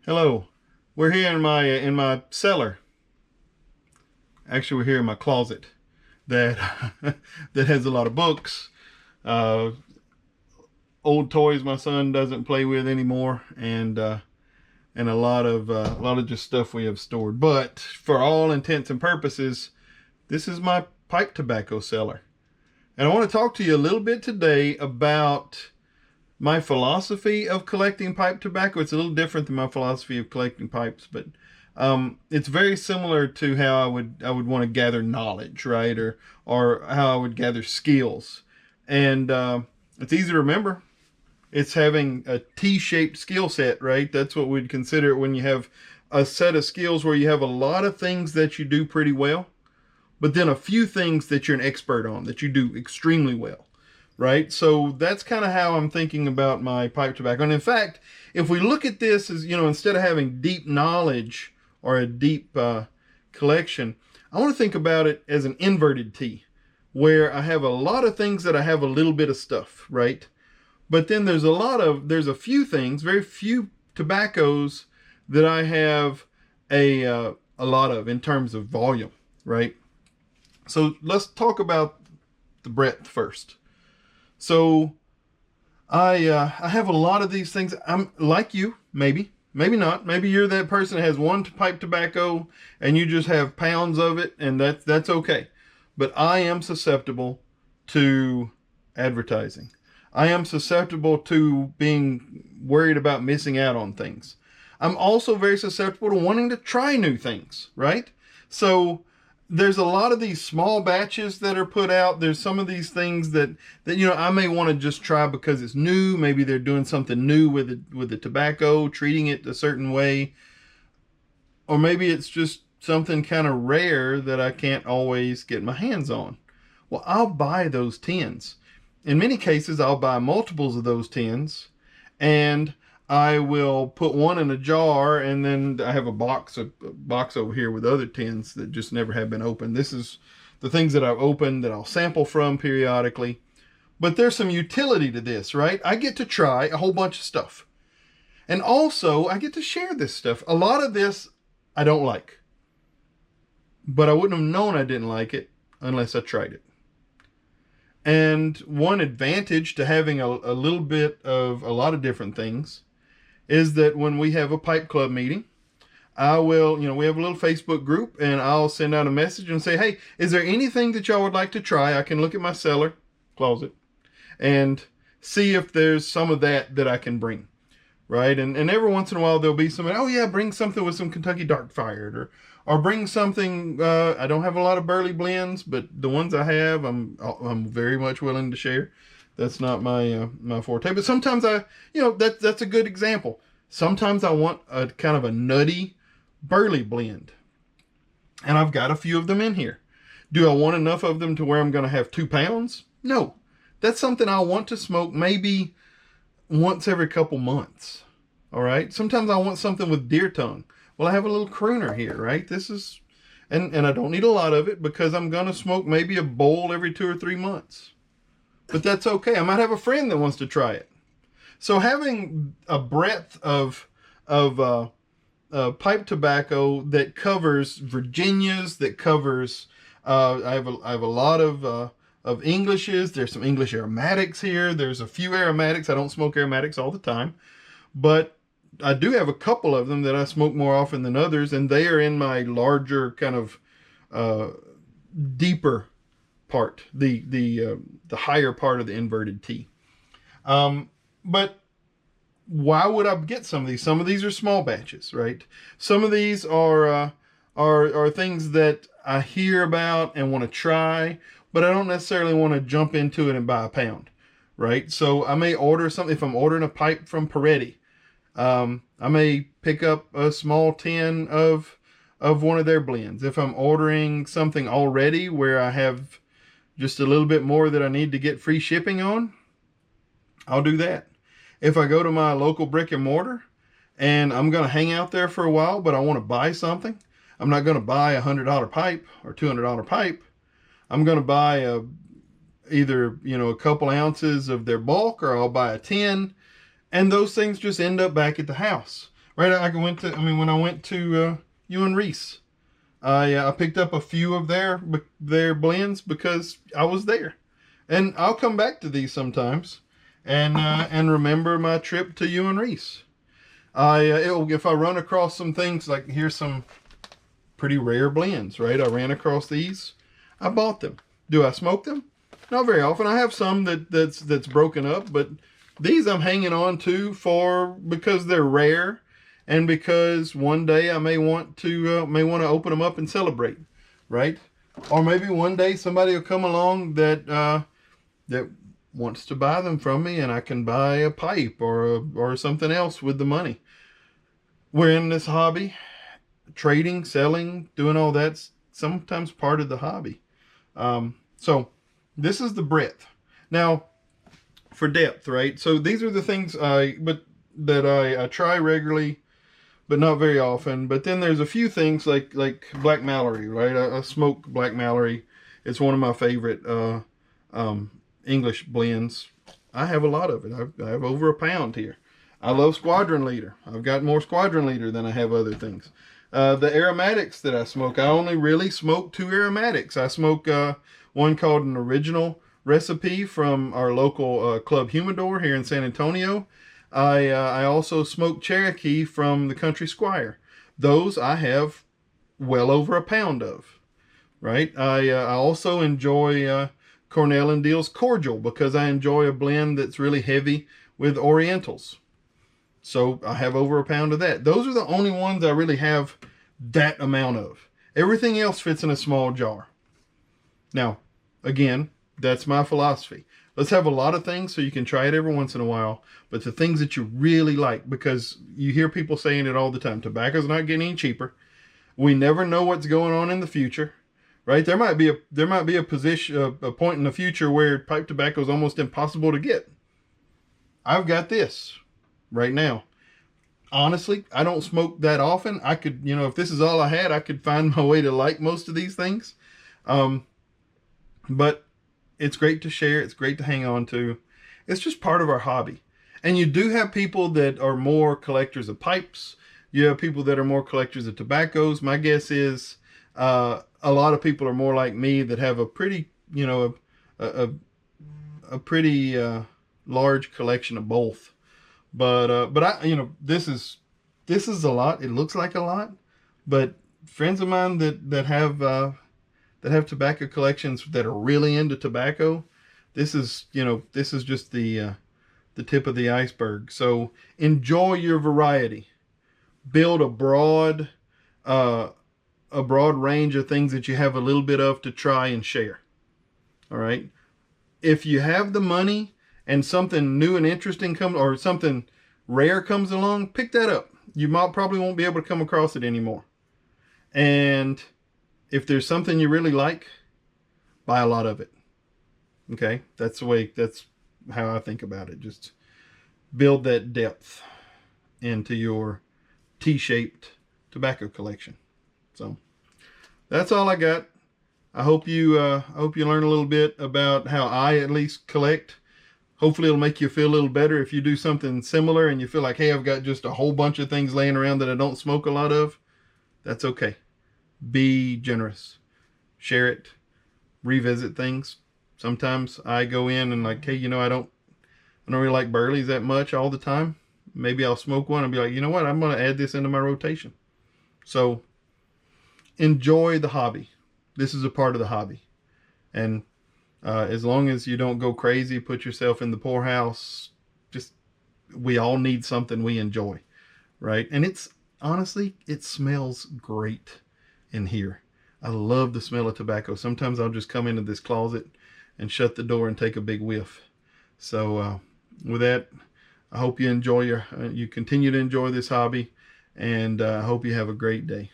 Hello. We're here in my cellar. Actually, we're here in my closet that that has a lot of books, uh, old toys my son doesn't play with anymore, and a lot of just stuff we have stored. But for all intents and purposes, this is my pipe tobacco cellar, and I want to talk to you a little bit today about my philosophy of collecting pipe tobacco. It's a little different than my philosophy of collecting pipes, but it's very similar to how I would want to gather knowledge, right? Or how I would gather skills. And it's easy to remember. It's having a T-shaped skill set, right? That's what we'd consider it when you have a set of skills where you have a lot of things that you do pretty well, but then a few things that you're an expert on that you do extremely well, right? So that's kind of how I'm thinking about my pipe tobacco. And in fact, if we look at this as, instead of having deep knowledge or a deep collection, I want to think about it as an inverted T, where I have a lot of things that I have a little bit of stuff, right? But then there's a few things, very few tobaccos that I have a lot of in terms of volume, right? So let's talk about the breadth first. So I have a lot of these things. I'm like you, maybe not. Maybe you're that person that has one pipe tobacco and you just have pounds of it, and that's okay. But I am susceptible to advertising. I am susceptible to being worried about missing out on things. I'm also very susceptible to wanting to try new things, right? So there's a lot of these small batches that are put out. There's some of these things that I may want to just try because it's new. Maybe they're doing something new with the tobacco, treating it a certain way, or maybe it's just something kind of rare that I can't always get my hands on. Well, I'll buy those tins. In many cases, I'll buy multiples of those tins, and I will put one in a jar, and then I have a box over here with other tins that just never have been opened. This is the things that I've opened that I'll sample from periodically. But there's some utility to this, right? I get to try a whole bunch of stuff. And also, I get to share this stuff. A lot of this I don't like, but I wouldn't have known I didn't like it unless I tried it. And one advantage to having a little bit of a lot of different things is that when we have a pipe club meeting, I will, we have a little Facebook group, and I'll send out a message and say, hey, is there anything that y'all would like to try? I can look at my cellar closet and see if there's some of that I can bring, right? And every once in a while there'll be somebody, oh yeah, bring something with some Kentucky Dark Fired, or bring something. I don't have a lot of Burley blends, but the ones I have, I'm very much willing to share. That's not my forte. But sometimes that's a good example. Sometimes I want a kind of a nutty Burley blend, and I've got a few of them in here. Do I want enough of them to where I'm going to have 2 pounds? No. That's something I want to smoke maybe once every couple months. All right. Sometimes I want something with deer tongue. Well, I have a little crooner here, right? And I don't need a lot of it because I'm going to smoke maybe a bowl every 2 or 3 months. But that's okay. I might have a friend that wants to try it. So having a breadth of pipe tobacco that covers Virginias, that covers, I have a lot of Englishes. There's some English aromatics here. There's a few aromatics. I don't smoke aromatics all the time, but I do have a couple of them that I smoke more often than others, and they are in my larger kind of deeper part, the higher part of the inverted T. But why would I get some of these? Some of these are small batches, right? Some of these are things that I hear about and want to try, but I don't necessarily want to jump into it and buy a pound, right? So I may order something. If I'm ordering a pipe from Peretti, I may pick up a small tin of one of their blends. If I'm ordering something already where I have just a little bit more that I need to get free shipping on, I'll do that. If I go to my local brick and mortar and I'm going to hang out there for a while, but I want to buy something, I'm not going to buy $100 pipe or $200 pipe. I'm going to buy either a couple ounces of their bulk, or I'll buy a tin. And those things just end up back at the house. Right, when I went to Ewan Reese, I picked up a few of their blends because I was there, and I'll come back to these sometimes, and remember my trip to Ewan Reese. If I run across some things like here's some pretty rare blends, right? I ran across these, I bought them. Do I smoke them? Not very often. I have some that's broken up, but these I'm hanging on to because they're rare, and because one day I may want to open them up and celebrate, right? Or maybe one day somebody will come along that wants to buy them from me, and I can buy a pipe or something else with the money. We're in this hobby, trading, selling, doing all that's sometimes part of the hobby. So this is the breadth. Now, for depth, right? So these are the things I try regularly, but not very often. But then there's a few things like Black Mallory, right? I smoke Black Mallory. It's one of my favorite English blends. I have a lot of it. I have over a pound here. I love Squadron Leader. I've got more Squadron Leader than I have other things. The aromatics that I smoke, I only really smoke 2 aromatics. I smoke one called an original recipe from our local Club Humidor here in San Antonio. I also smoke Cherokee from the Country Squire. Those I have well over a pound of, right? I also enjoy Cornell and Deal's Cordial because I enjoy a blend that's really heavy with Orientals. So I have over a pound of that. Those are the only ones I really have that amount of. Everything else fits in a small jar. Now, again, that's my philosophy. Let's have a lot of things so you can try it every once in a while, but the things that you really like, because you hear people saying it all the time, tobacco's not getting any cheaper. We never know what's going on in the future, right? There might be a point in the future where pipe tobacco is almost impossible to get. I've got this right now. Honestly, I don't smoke that often. I could, if this is all I had, I could find my way to like most of these things. But it's great to share. It's great to hang on to. It's just part of our hobby. And you do have people that are more collectors of pipes. You have people that are more collectors of tobaccos. My guess is a lot of people are more like me that have a pretty, a pretty large collection of both. But I, this is a lot. It looks like a lot, but friends of mine that have tobacco collections that are really into tobacco, this is just the tip of the iceberg. So enjoy your variety. Build a broad range of things that you have a little bit of to try and share. All right. If you have the money and something new and interesting comes, or something rare comes along, pick that up. You probably won't be able to come across it anymore. And if there's something you really like, buy a lot of it. Okay, that's how I think about it. Just build that depth into your T-shaped tobacco collection. So that's all I got. I hope you learn a little bit about how I at least collect. Hopefully it'll make you feel a little better if you do something similar and you feel like, hey, I've got just a whole bunch of things laying around that I don't smoke a lot of. That's okay. Be generous. Share it. Revisit things. Sometimes I go in and like, hey, I don't really like Burleys that much all the time. Maybe I'll smoke one and be like, you know what? I'm going to add this into my rotation. So enjoy the hobby. This is a part of the hobby. And as long as you don't go crazy, put yourself in the poorhouse, we all need something we enjoy, right? And honestly, it smells great in here. I love the smell of tobacco. Sometimes I'll just come into this closet and shut the door and take a big whiff. So with that, I hope you continue to enjoy this hobby, and I hope you have a great day.